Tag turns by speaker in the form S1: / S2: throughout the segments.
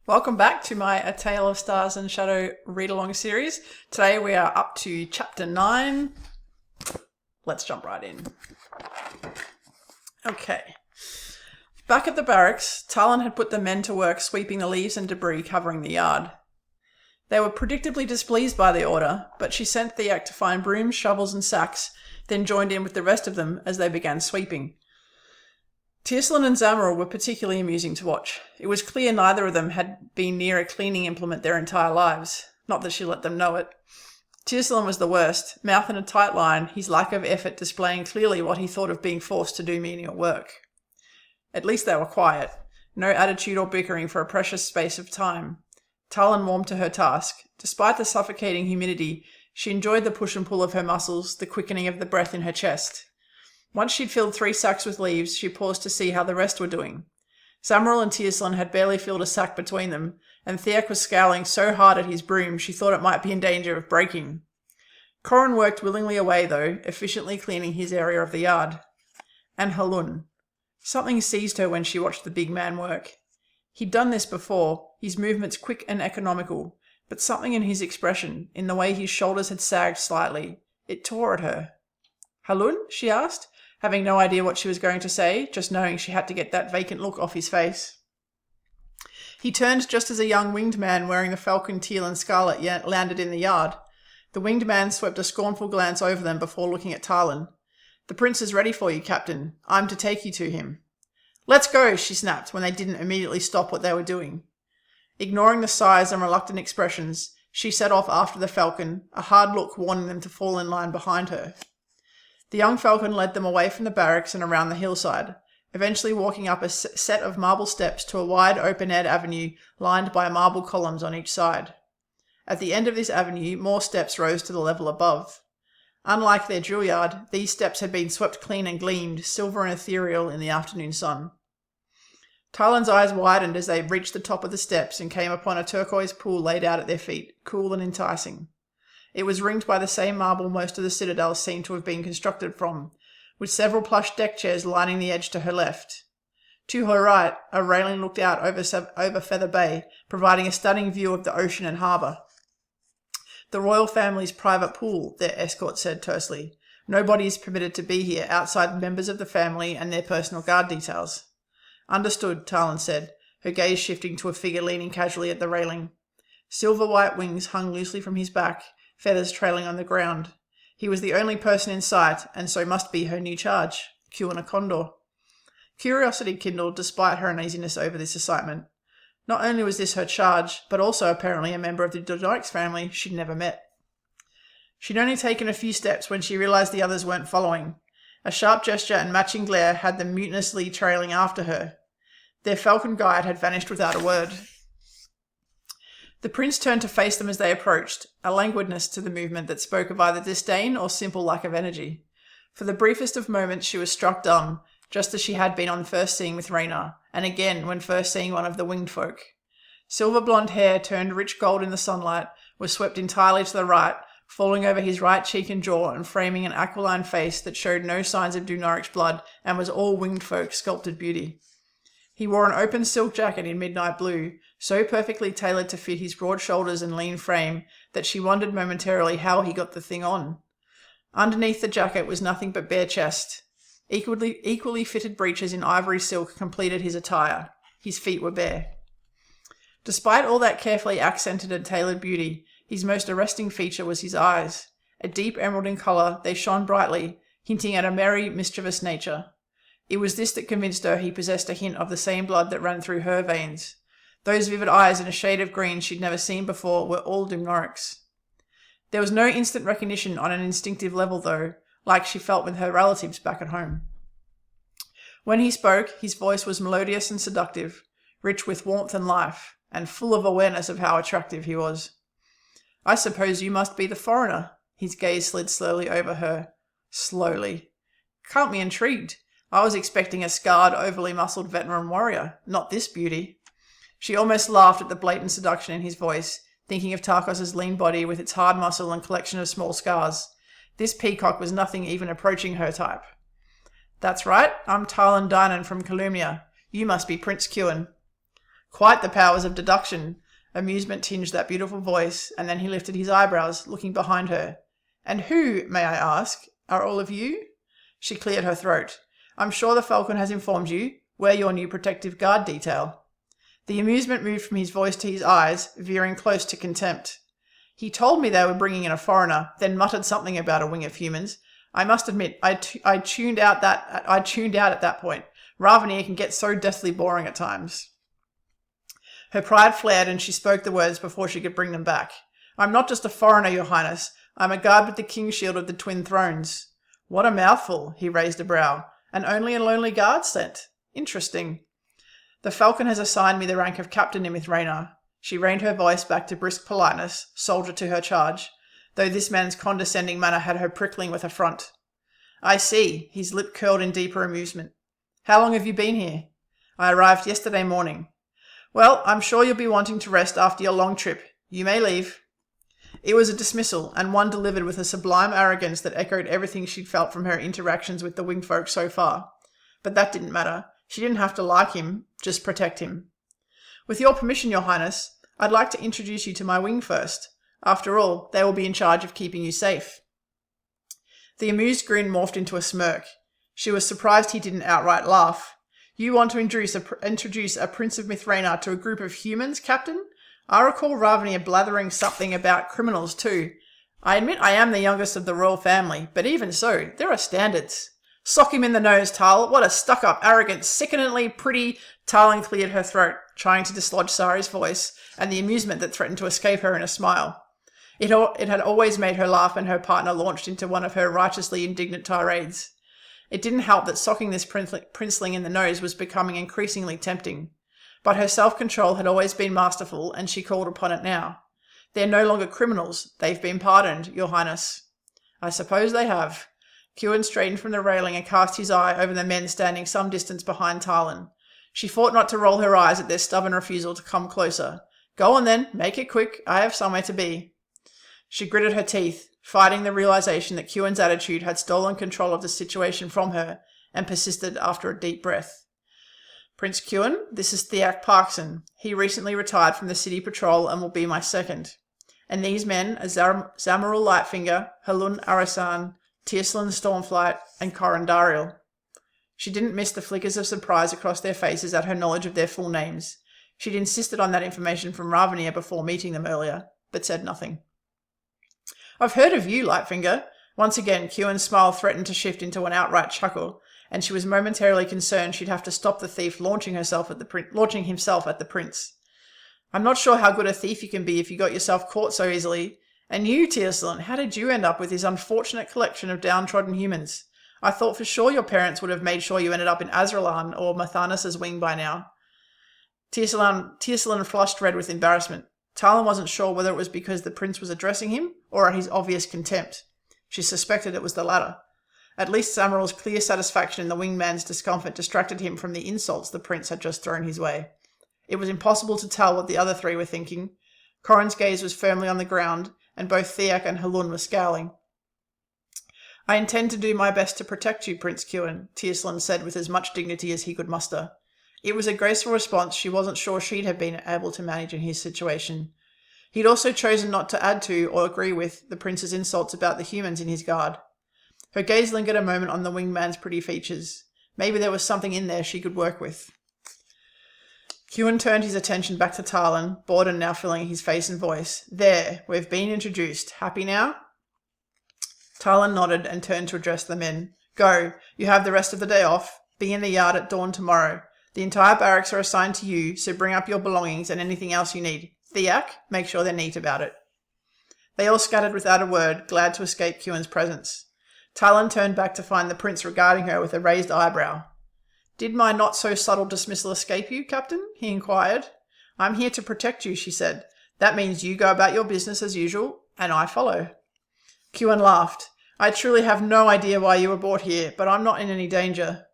S1: Welcome back to my A Tale of Stars and Shadow read-along series. Today we are up to Chapter 9. Let's jump right in. Okay. Back at the barracks, Talyn had put the men to work sweeping the leaves and debris covering the yard. They were predictably displeased by the order, but she sent Theak to find brooms, shovels and sacks, then joined in with the rest of them as they began sweeping. Talyn and Zamaral were particularly amusing to watch. It was clear neither of them had been near a cleaning implement their entire lives. Not that she let them know it. Talyn was the worst, mouth in a tight line, his lack of effort displaying clearly what he thought of being forced to do menial work. At least they were quiet. No attitude or bickering for a precious space of time. Talyn warmed to her task. Despite the suffocating humidity, she enjoyed the push and pull of her muscles, the quickening of the breath in her chest. Once she'd filled 3 sacks with leaves, she paused to see how the rest were doing. Zamaral and Talyn had barely filled a sack between them, and Theak was scowling so hard at his broom she thought it might be in danger of breaking. Corin worked willingly away, though, efficiently cleaning his area of the yard. And Halun. Something seized her when she watched the big man work. He'd done this before, his movements quick and economical, but something in his expression, in the way his shoulders had sagged slightly, it tore at her. "Halun?" she asked, having no idea what she was going to say, just knowing she had to get that vacant look off his face. He turned just as a young winged man wearing the falcon teal and scarlet landed in the yard. The winged man swept a scornful glance over them before looking at Talyn. "The prince is ready for you, Captain. I'm to take you to him." "Let's go," she snapped when they didn't immediately stop what they were doing. Ignoring the sighs and reluctant expressions, she set off after the falcon, a hard look warning them to fall in line behind her. The young falcon led them away from the barracks and around the hillside, eventually walking up a set of marble steps to a wide open-aired avenue lined by marble columns on each side. At the end of this avenue, more steps rose to the level above. Unlike their drill yard, these steps had been swept clean and gleamed, silver and ethereal in the afternoon sun. Talyn's eyes widened as they reached the top of the steps and came upon a turquoise pool laid out at their feet, cool and enticing. It was ringed by the same marble most of the citadel seemed to have been constructed from, with several plush deck chairs lining the edge to her left. To her right, a railing looked out over Feather Bay, providing a stunning view of the ocean and harbour. "The royal family's private pool," their escort said tersely. "Nobody is permitted to be here outside members of the family and their personal guard details." "Understood," Talyn said, her gaze shifting to a figure leaning casually at the railing. Silver-white wings hung loosely from his back, feathers trailing on the ground. He was the only person in sight, and so must be her new charge, Cuinn a Condor. Curiosity kindled despite her uneasiness over this excitement. Not only was this her charge, but also apparently a member of the Dodonics family she'd never met. She'd only taken a few steps when she realized the others weren't following. A sharp gesture and matching glare had them mutinously trailing after her. Their falcon guide had vanished without a word. The prince turned to face them as they approached, a languidness to the movement that spoke of either disdain or simple lack of energy. For the briefest of moments she was struck dumb, just as she had been on first seeing with Raynar, and again when first seeing one of the winged folk. Silver blonde hair turned rich gold in the sunlight, was swept entirely to the right, falling over his right cheek and jaw and framing an aquiline face that showed no signs of Dunaric's blood and was all winged folk sculpted beauty. He wore an open silk jacket in midnight blue, so perfectly tailored to fit his broad shoulders and lean frame that she wondered momentarily how he got the thing on. Underneath the jacket was nothing but bare chest. Equally fitted breeches in ivory silk completed his attire. His feet were bare. Despite all that carefully accented and tailored beauty, his most arresting feature was his eyes. A deep emerald in colour, they shone brightly, hinting at a merry, mischievous nature. It was this that convinced her he possessed a hint of the same blood that ran through her veins. Those vivid eyes in a shade of green she'd never seen before were all Dunaric's. There was no instant recognition on an instinctive level, though, like she felt with her relatives back at home. When he spoke, his voice was melodious and seductive, rich with warmth and life, and full of awareness of how attractive he was. "I suppose you must be the foreigner." His gaze slid slowly over her. Slowly. "Can't be intrigued. I was expecting a scarred, overly muscled veteran warrior, not this beauty." She almost laughed at the blatant seduction in his voice, thinking of Tarkos's lean body with its hard muscle and collection of small scars. This peacock was nothing even approaching her type. "That's right. I'm Talyn Dynan from Calumnia. You must be Prince Cuinn." Quite the powers of deduction. Amusement tinged that beautiful voice, and then he lifted his eyebrows, looking behind her. And who, may I ask, are all of you? She cleared her throat. I'm sure the Falcon has informed you. We're your new protective guard detail. The amusement moved from his voice to his eyes, veering close to contempt. He told me they were bringing in a foreigner, then muttered something about a wing of humans. I must admit, I tuned out at that point. Ravania can get so deathly boring at times. Her pride flared and she spoke the words before she could bring them back. I'm not just a foreigner, Your Highness. I'm a guard with the King's Shield of the Twin Thrones. What a mouthful, he raised a brow. And only a lonely guard sent. Interesting. The Falcon has assigned me the rank of Captain in Mithraena. She reined her voice back to brisk politeness, soldier to her charge, though this man's condescending manner had her prickling with affront. I see, his lip curled in deeper amusement. How long have you been here? I arrived yesterday morning. Well, I'm sure you'll be wanting to rest after your long trip. You may leave. It was a dismissal, and one delivered with a sublime arrogance that echoed everything she'd felt from her interactions with the winged folk so far. But that didn't matter. She didn't have to like him, just protect him. With your permission, Your Highness, I'd like to introduce you to my wing first. After all, they will be in charge of keeping you safe. The amused grin morphed into a smirk. She was surprised he didn't outright laugh. You want to introduce a Prince of Mithraena to a group of humans, Captain? I recall Ravania blathering something about criminals too. I admit I am the youngest of the royal family, but even so, there are standards. Sock him in the nose, Tal. What a stuck-up, arrogant, sickeningly pretty... Talyn cleared her throat, trying to dislodge Sari's voice, and the amusement that threatened to escape her in a smile. It had always made her laugh when her partner launched into one of her righteously indignant tirades. It didn't help that socking this princeling in the nose was becoming increasingly tempting. But her self-control had always been masterful, and she called upon it now. They're no longer criminals. They've been pardoned, Your Highness. I suppose they have. Cuinn straightened from the railing and cast his eye over the men standing some distance behind Talyn. She fought not to roll her eyes at their stubborn refusal to come closer. Go on then, make it quick. I have somewhere to be. She gritted her teeth, fighting the realization that Cuinn's attitude had stolen control of the situation from her, and persisted after a deep breath. Prince Cuinn, this is Theak Parkson. He recently retired from the city patrol and will be my second. And these men are Zamarul Lightfinger, Halun Arasan, Tierslin Stormflight, and Corin Dariel. She didn't miss the flickers of surprise across their faces at her knowledge of their full names. She'd insisted on that information from Ravania before meeting them earlier, but said nothing. I've heard of you, Lightfinger. Once again, Cuinn's smile threatened to shift into an outright chuckle, and she was momentarily concerned she'd have to stop the thief launching himself at the prince. I'm not sure how good a thief you can be if you got yourself caught so easily. And you, Tierslin, how did you end up with this unfortunate collection of downtrodden humans? I thought for sure your parents would have made sure you ended up in Azralan or Mathanas's wing by now. Tierslin flushed red with embarrassment. Talyn wasn't sure whether it was because the prince was addressing him or at his obvious contempt. She suspected it was the latter. At least Zamarul's clear satisfaction in the wingman's discomfort distracted him from the insults the prince had just thrown his way. It was impossible to tell what the other three were thinking. Corin's gaze was firmly on the ground, and both Theak and Halun were scowling. I intend to do my best to protect you, Prince Cuinn, Tierslin said with as much dignity as he could muster. It was a graceful response she wasn't sure she'd have been able to manage in his situation. He'd also chosen not to add to or agree with the prince's insults about the humans in his guard. Her gaze lingered a moment on the wingman's pretty features. Maybe there was something in there she could work with. Cuinn turned his attention back to Talyn, boredom now filling his face and voice. There, we've been introduced. Happy now? Talyn nodded and turned to address the men. Go. You have the rest of the day off. Be in the yard at dawn tomorrow. The entire barracks are assigned to you, so bring up your belongings and anything else you need. Theak, make sure they're neat about it. They all scattered without a word, glad to escape Cuinn's presence. Talyn turned back to find the prince regarding her with a raised eyebrow. Did my not-so-subtle dismissal escape you, Captain? He inquired. I'm here to protect you, she said. That means you go about your business as usual, and I follow. Cuinn laughed. I truly have no idea why you were brought here, but I'm not in any danger.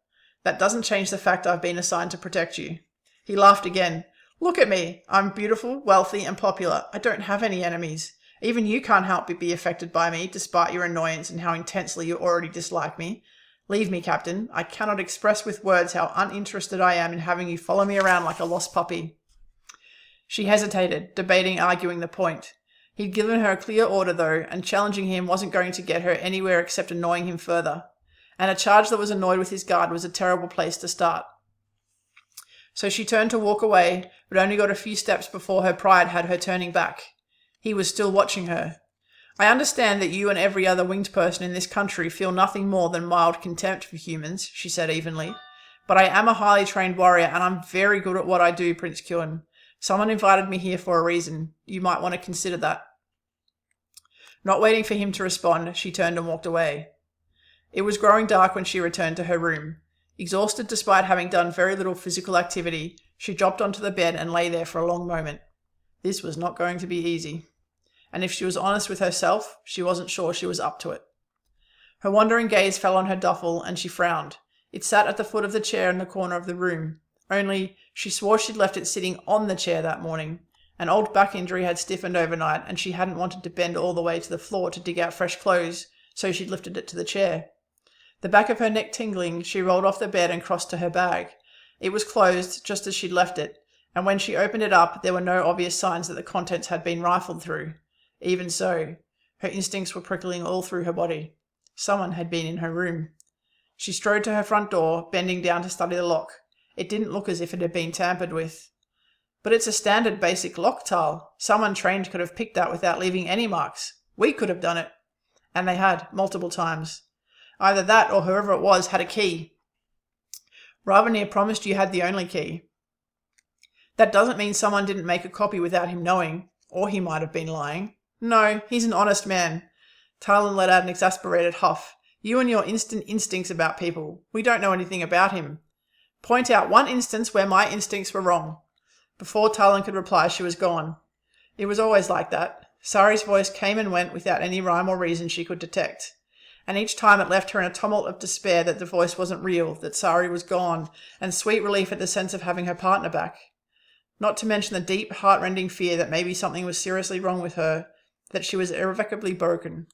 S1: That doesn't change the fact I've been assigned to protect you. He laughed again. Look at me. I'm beautiful, wealthy, and popular. I don't have any enemies. Even you can't help but be affected by me, despite your annoyance and how intensely you already dislike me. Leave me, Captain. I cannot express with words how uninterested I am in having you follow me around like a lost puppy. She hesitated, debating arguing the point. He'd given her a clear order, though, and challenging him wasn't going to get her anywhere except annoying him further. And a charge that was annoyed with his guard was a terrible place to start. So she turned to walk away, but only got a few steps before her pride had her turning back. He was still watching her. I understand that you and every other winged person in this country feel nothing more than mild contempt for humans, she said evenly. But I am a highly trained warrior, and I'm very good at what I do, Prince Cuinn. Someone invited me here for a reason. You might want to consider that. Not waiting for him to respond, she turned and walked away. It was growing dark when she returned to her room. Exhausted despite having done very little physical activity, she dropped onto the bed and lay there for a long moment. This was not going to be easy. And if she was honest with herself, she wasn't sure she was up to it. Her wandering gaze fell on her duffel, and she frowned. It sat at the foot of the chair in the corner of the room. Only, she swore she'd left it sitting on the chair that morning. An old back injury had stiffened overnight, and she hadn't wanted to bend all the way to the floor to dig out fresh clothes, so she'd lifted it to the chair. The back of her neck tingling, she rolled off the bed and crossed to her bag. It was closed, just as she'd left it, and when she opened it up, there were no obvious signs that the contents had been rifled through. Even so, her instincts were prickling all through her body. Someone had been in her room. She strode to her front door, bending down to study the lock. It didn't look as if it had been tampered with. But it's a standard basic lock, Tal. Someone trained could have picked that without leaving any marks. We could have done it. And they had, multiple times. Either that or whoever it was had a key. Ravenir promised you had the only key. That doesn't mean someone didn't make a copy without him knowing, or he might have been lying. No, he's an honest man. Talyn let out an exasperated huff. You and your instant instincts about people. We don't know anything about him. Point out one instance where my instincts were wrong. Before Talyn could reply, she was gone. It was always like that. Sari's voice came and went without any rhyme or reason she could detect. And each time it left her in a tumult of despair that the voice wasn't real, that Sari was gone, and sweet relief at the sense of having her partner back. Not to mention the deep, heart-rending fear that maybe something was seriously wrong with her, that she was irrevocably broken.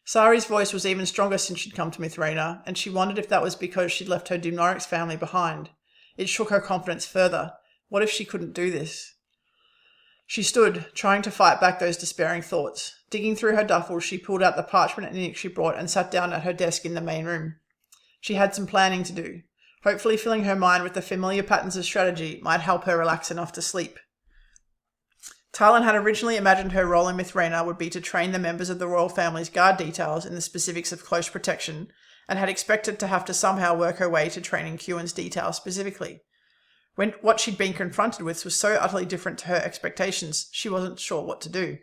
S1: Sari's voice was even stronger since she'd come to Mithrena, and she wondered if that was because she'd left her Dumnorix family behind. It shook her confidence further. What if she couldn't do this? She stood, trying to fight back those despairing thoughts. Digging through her duffel, she pulled out the parchment and ink she brought and sat down at her desk in the main room. She had some planning to do. Hopefully filling her mind with the familiar patterns of strategy might help her relax enough to sleep. Talyn had originally imagined her role in Mithrena would be to train the members of the royal family's guard details in the specifics of close protection, and had expected to have to somehow work her way to training Cuinn's details specifically. When what she'd been confronted with was so utterly different to her expectations, she wasn't sure what to do.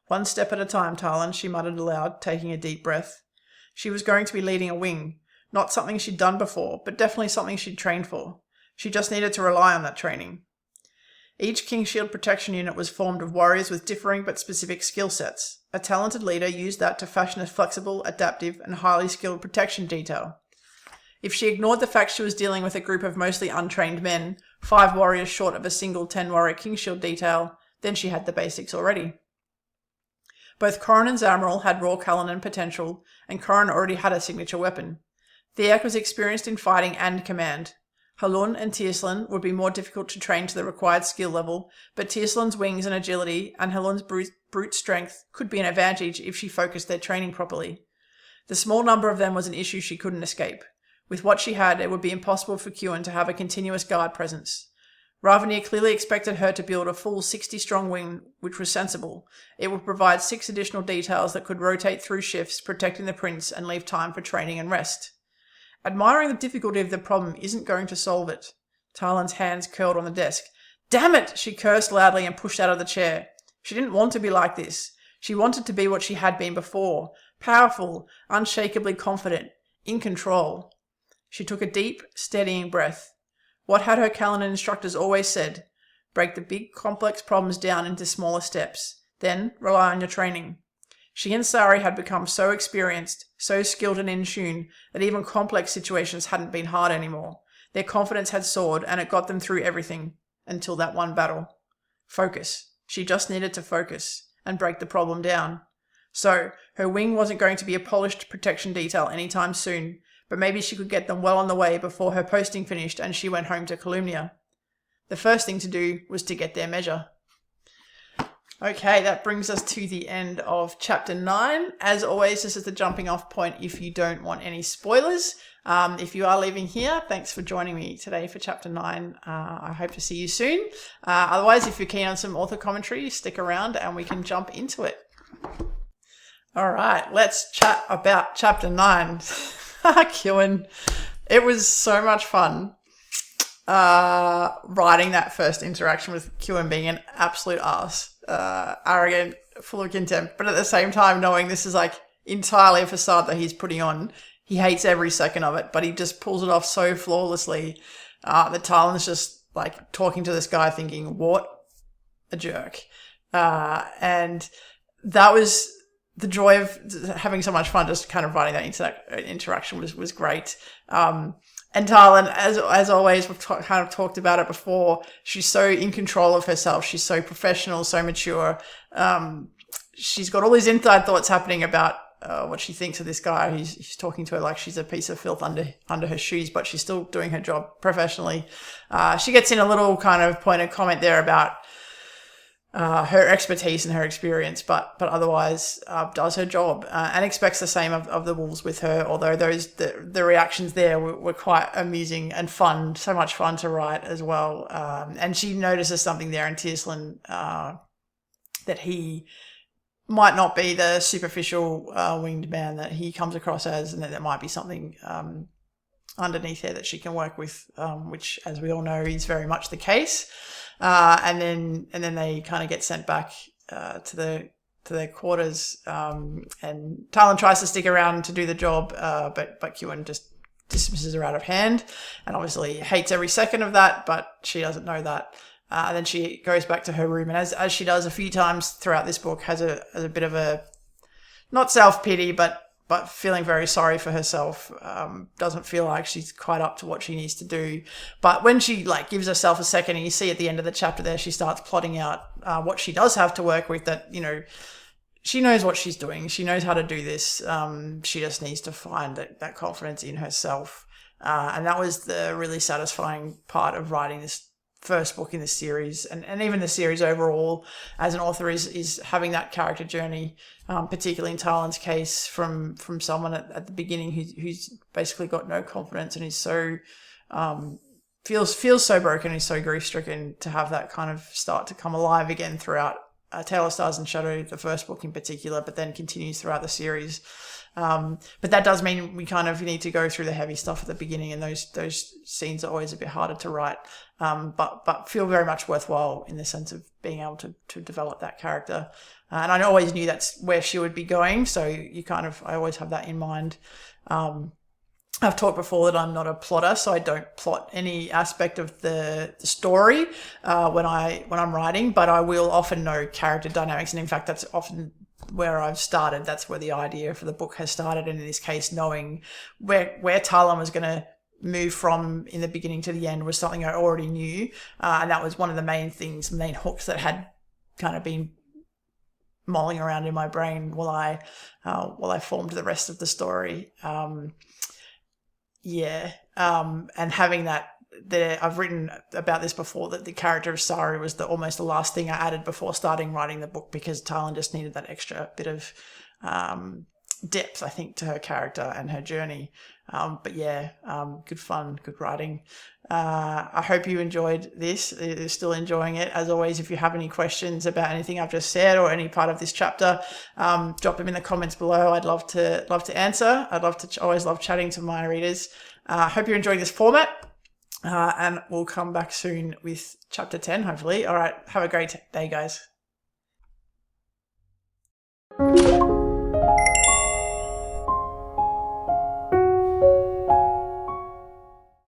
S1: One step at a time, Talyn, she muttered aloud, taking a deep breath. She was going to be leading a wing, not something she'd done before, but definitely something she'd trained for. She just needed to rely on that training. Each King Shield protection unit was formed of warriors with differing but specific skill sets. A talented leader used that to fashion a flexible, adaptive, and highly skilled protection detail. If she ignored the fact she was dealing with a group of mostly untrained men, 5 warriors short of a single 10-warrior King Shield detail, then she had the basics already. Both Corrin and Zamril had raw Callanan potential, and Corrin already had a signature weapon. Theak was experienced in fighting and command. Halun and Tierslin would be more difficult to train to the required skill level, but Tierslin's wings and agility and Halun's brute strength could be an advantage if she focused their training properly. The small number of them was an issue she couldn't escape. With what she had, it would be impossible for Cuinn to have a continuous guard presence. Ravenir clearly expected her to build a full 60-strong wing, which was sensible. It would provide 6 additional details that could rotate through shifts, protecting the prince and leave time for training and rest. Admiring the difficulty of the problem isn't going to solve it. Talyn's hands curled on the desk. Damn it! She cursed loudly and pushed out of the chair. She didn't want to be like this. She wanted to be what she had been before. Powerful, unshakably confident, in control. She took a deep, steadying breath. What had her Callanan instructors always said? Break the big, complex problems down into smaller steps. Then rely on your training. She and Sari had become so experienced, so skilled and in tune, that even complex situations hadn't been hard anymore. Their confidence had soared, and it got them through everything, until that one battle. Focus. She just needed to focus, and break the problem down. So, her wing wasn't going to be a polished protection detail anytime soon, but maybe she could get them well on the way before her posting finished and she went home to Calumnia. the first thing to do was to get their measure. Okay, that brings us to the end of chapter 9. As always, this is the jumping off point if you don't want any spoilers. If you are leaving here, thanks for joining me today for chapter 9. I hope to see you soon. Otherwise, if you're keen on some author commentary, stick around and we can jump into it. All right, let's chat about chapter 9. Cuinn. It was so much fun writing that first interaction with Cuinn being an absolute arse. Arrogant, full of contempt, but at the same time knowing this is like entirely a facade that he's putting on. He hates every second of it, but he just pulls it off so flawlessly that Talyn's just like talking to this guy thinking, what a jerk. And that was the joy of having so much fun, just kind of writing that interaction was great. And Talyn, as always, we've kind of talked about it before, she's so in control of herself. She's so professional, so mature. She's got all these inside thoughts happening about what she thinks of this guy. He's talking to her like she's a piece of filth under her shoes, but she's still doing her job professionally. She gets in a little kind of pointed comment there about her expertise and her experience, but otherwise does her job and expects the same of the wolves with her, although the reactions there were quite amusing and fun, so much fun to write as well. And she notices something there in Talyn, that he might not be the superficial winged man that he comes across as, and that there might be something underneath there that she can work with, which, as we all know, is very much the case. And then they kind of get sent back to their quarters, and Talyn tries to stick around to do the job, but Cuinn just dismisses her out of hand, and obviously hates every second of that, but she doesn't know that. And then she goes back to her room, and as she does a few times throughout this book, has a bit of a, not self-pity, but feeling very sorry for herself. Doesn't feel like she's quite up to what she needs to do. But when she like gives herself a second, and you see at the end of the chapter there, she starts plotting out what she does have to work with, that, you know, she knows what she's doing. She knows how to do this. She just needs to find that confidence in herself. And that was the really satisfying part of writing this first book in the series, and even the series overall as an author, is having that character journey, particularly in Talyn's case, from someone at the beginning who's basically got no confidence and is so feels so broken, he's so grief-stricken, to have that kind of start to come alive again throughout Tale of Stars and Shadow, the first book in particular, but then continues throughout the series. But that does mean we kind of need to go through the heavy stuff at the beginning, and those scenes are always a bit harder to write, but feel very much worthwhile in the sense of being able to develop that character. And I always knew that's where she would be going, so I always have that in mind. I've talked before that I'm not a plotter, so I don't plot any aspect of the story when I'm writing, but I will often know character dynamics, and in fact that's often where I've started. That's where the idea for the book has started, and in this case, knowing where Talyn was going to move from in the beginning to the end was something I already knew, and that was one of the main hooks that had kind of been mulling around in my brain while I formed the rest of the story. And having that there, I've written about this before, that the character of Sari was almost the last thing I added before starting writing the book, because Talyn just needed that extra bit of depth, I think, to her character and her journey. Good fun, good writing. I hope you enjoyed this. You're still enjoying it. As always, if you have any questions about anything I've just said or any part of this chapter, drop them in the comments below. I'd love to answer. Always love chatting to my readers. I hope you're enjoying this format. And we'll come back soon with chapter 10, hopefully. All right. Have a great day, guys.